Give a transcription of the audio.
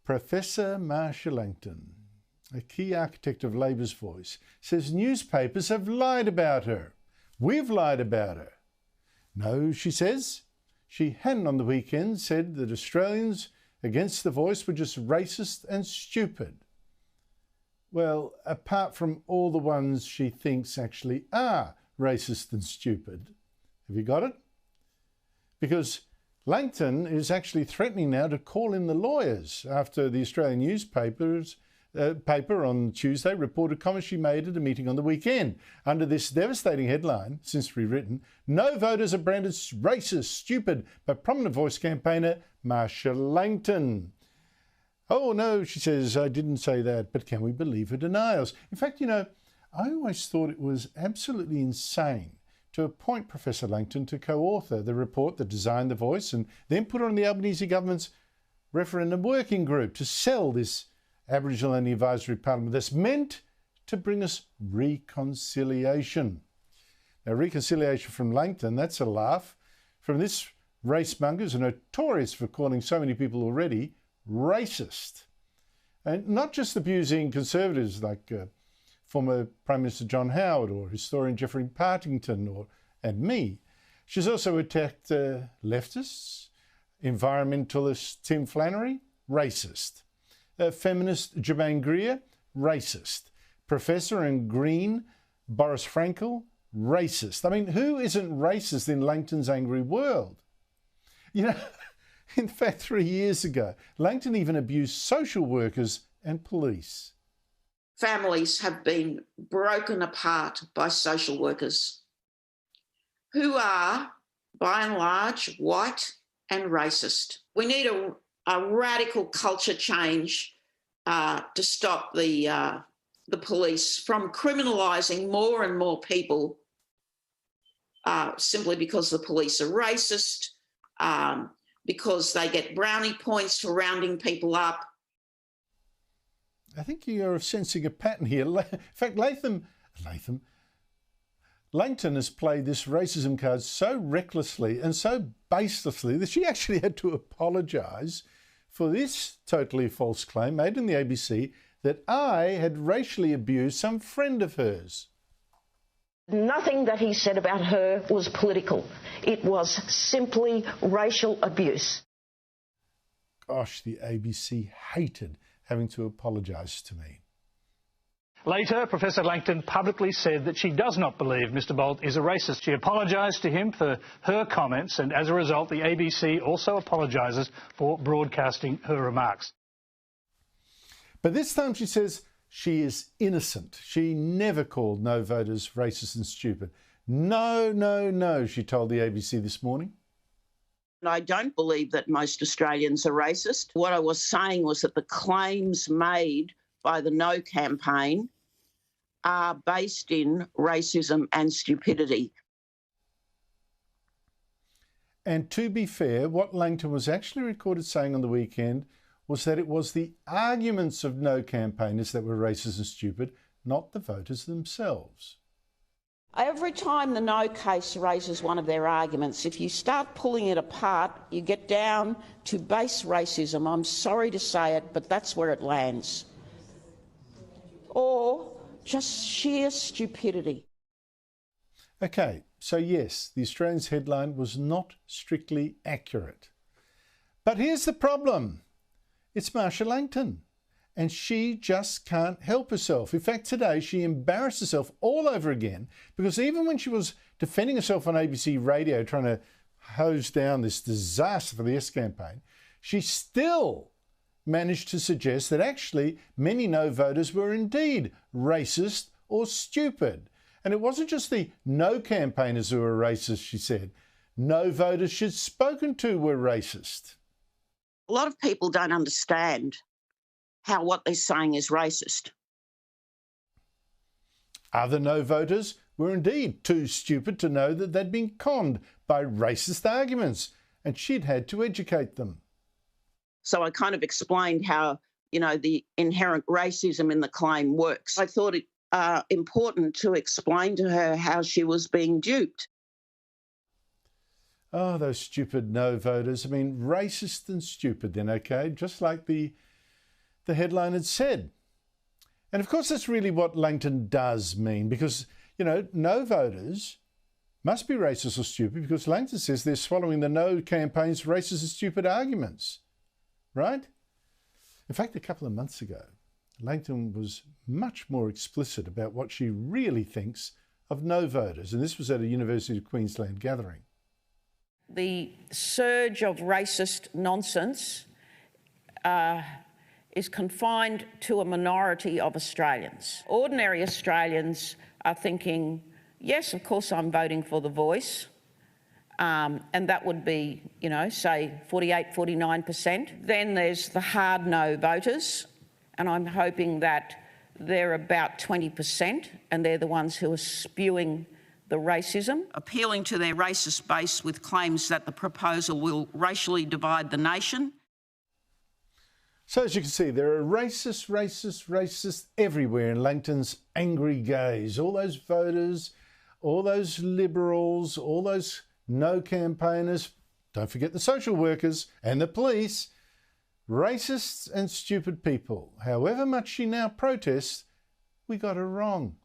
Professor Marcia Langton, a key architect of Labor's voice, says newspapers have lied about her. We've lied about her. No, she says, she hadn't on the weekend said that Australians against the Voice were just racist and stupid. Well, apart from all the ones she thinks actually are racist and stupid. Have you got it? Because Langton is actually threatening now to call in the lawyers after the Australian paper on Tuesday reported comments she made at a meeting on the weekend. Under this devastating headline, since rewritten, no voters are branded racist, stupid by prominent Voice campaigner Marcia Langton. Oh no, she says, I didn't say that, but can we believe her denials? In fact, I always thought it was absolutely insane to appoint Professor Langton to co-author the report that designed the Voice and then put on the Albanese government's referendum working group to sell this Aboriginal-only advisory parliament that's meant to bring us reconciliation. Now, reconciliation from Langton, that's a laugh. From this race-monger who's notorious for calling so many people already racist. And not just abusing conservatives like former Prime Minister John Howard or historian Geoffrey Partington and me. She's also attacked leftists, environmentalist Tim Flannery, racist. Feminist Germaine Greer, racist. Professor and Green Boris Frankel, racist. I mean, who isn't racist in Langton's angry world? In fact, 3 years ago, Langton even abused social workers and police. Families have been broken apart by social workers who are, by and large, white and racist. We need a radical culture change to stop the police from criminalising more and more people simply because the police are racist, because they get brownie points for rounding people up. I think you're sensing a pattern here. In fact, Langton has played this racism card so recklessly and so baselessly that she actually had to apologise for this totally false claim made in the ABC that I had racially abused some friend of hers. Nothing that he said about her was political. It was simply racial abuse. Gosh, the ABC hated having to apologise to me. Later, Professor Langton publicly said that she does not believe Mr Bolt is a racist. She apologised to him for her comments, and as a result, the ABC also apologises for broadcasting her remarks. But this time she says she is innocent. She never called no voters racist and stupid. No, no, no, she told the ABC this morning. I don't believe that most Australians are racist. What I was saying was that the claims made by the No campaign are based in racism and stupidity. And to be fair, what Langton was actually recorded saying on the weekend was that it was the arguments of No campaigners that were racist and stupid, not the voters themselves. Every time the No case raises one of their arguments, if you start pulling it apart, you get down to base racism. I'm sorry to say it, but that's where it lands. Or just sheer stupidity. OK, so yes, the Australian's headline was not strictly accurate. But here's the problem. It's Marcia Langton. And she just can't help herself. In fact, today she embarrassed herself all over again because even when she was defending herself on ABC radio trying to hose down this disaster for the Yes campaign, she still managed to suggest that actually many No voters were indeed racist or stupid. And it wasn't just the No campaigners who were racist, she said. No voters she'd spoken to were racist. A lot of people don't understand how what they're saying is racist. Other No voters were indeed too stupid to know that they'd been conned by racist arguments, and she'd had to educate them. So I kind of explained how, the inherent racism in the claim works. I thought it important to explain to her how she was being duped. Oh, those stupid No voters. I mean, racist and stupid then, OK? Just like the the headline had said. And of course, that's really what Langton does mean, because, you know, no voters must be racist or stupid, because Langton says they're swallowing the no campaign's racist and stupid arguments, right? In fact, a couple of months ago, Langton was much more explicit about what she really thinks of no voters, and this was at a University of Queensland gathering. The surge of racist nonsense is confined to a minority of Australians. Ordinary Australians are thinking, yes, of course I'm voting for the Voice, and that would be, you know, say 48, 49%. Then there's the hard no voters, and I'm hoping that they're about 20%, and they're the ones who are spewing the racism, appealing to their racist base with claims that the proposal will racially divide the nation. So as you can see, there are racists everywhere in Langton's angry gaze. All those voters, all those liberals, all those no campaigners, don't forget the social workers and the police, racists and stupid people. However much she now protests, we got her wrong.